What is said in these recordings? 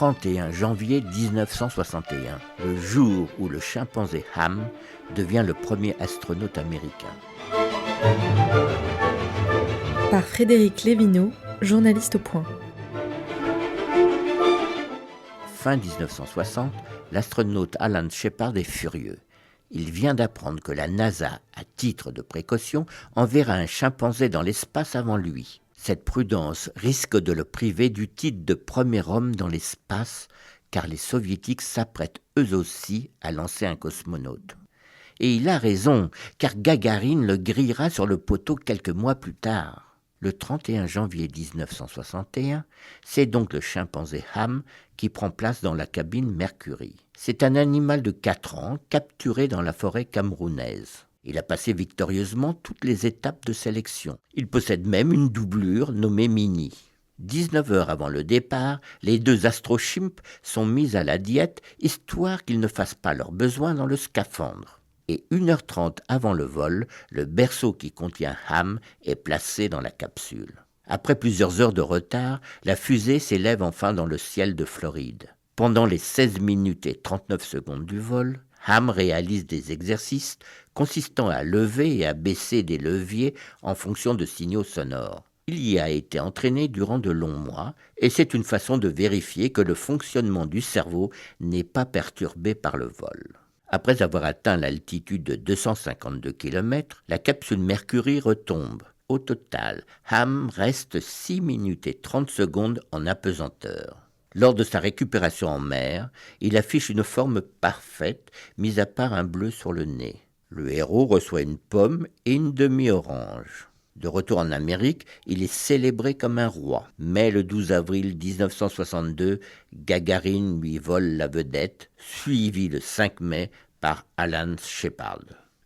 31 janvier 1961, le jour où le chimpanzé Ham devient le premier astronaute américain. Par Frédéric Lévineau, journaliste au Point. Fin 1960, l'astronaute Alan Shepard est furieux. Il vient d'apprendre que la NASA, à titre de précaution, enverra un chimpanzé dans l'espace avant lui. Cette prudence risque de le priver du titre de premier homme dans l'espace, car les soviétiques s'apprêtent eux aussi à lancer un cosmonaute. Et il a raison, car Gagarine le grillera sur le poteau quelques mois plus tard. Le 31 janvier 1961, c'est donc le chimpanzé Ham qui prend place dans la cabine Mercury. C'est un animal de 4 ans capturé dans la forêt camerounaise. Il a passé victorieusement toutes les étapes de sélection. Il possède même une doublure nommée Mini. 19 heures avant le départ, les deux astrochimps sont mis à la diète, histoire qu'ils ne fassent pas leurs besoins dans le scaphandre. Et 1h30 avant le vol, le berceau qui contient Ham est placé dans la capsule. Après plusieurs heures de retard, la fusée s'élève enfin dans le ciel de Floride. Pendant les 16 minutes et 39 secondes du vol, Ham réalise des exercices consistant à lever et à baisser des leviers en fonction de signaux sonores. Il y a été entraîné durant de longs mois et c'est une façon de vérifier que le fonctionnement du cerveau n'est pas perturbé par le vol. Après avoir atteint l'altitude de 252 km, la capsule Mercury retombe. Au total, Ham reste 6 minutes et 30 secondes en apesanteur. Lors de sa récupération en mer, il affiche une forme parfaite, mis à part un bleu sur le nez. Le héros reçoit une pomme et une demi-orange. De retour en Amérique, il est célébré comme un roi. Mais le 12 avril 1962, Gagarine lui vole la vedette, suivi le 5 mai par Alan Shepard.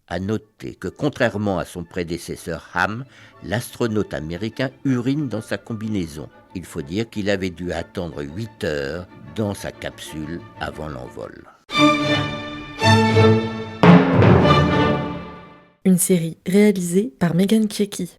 À noter que contrairement à son prédécesseur Ham, l'astronaute américain urine dans sa combinaison. Il faut dire qu'il avait dû attendre 8 heures dans sa capsule avant l'envol. Une série réalisée par Megan Kieki.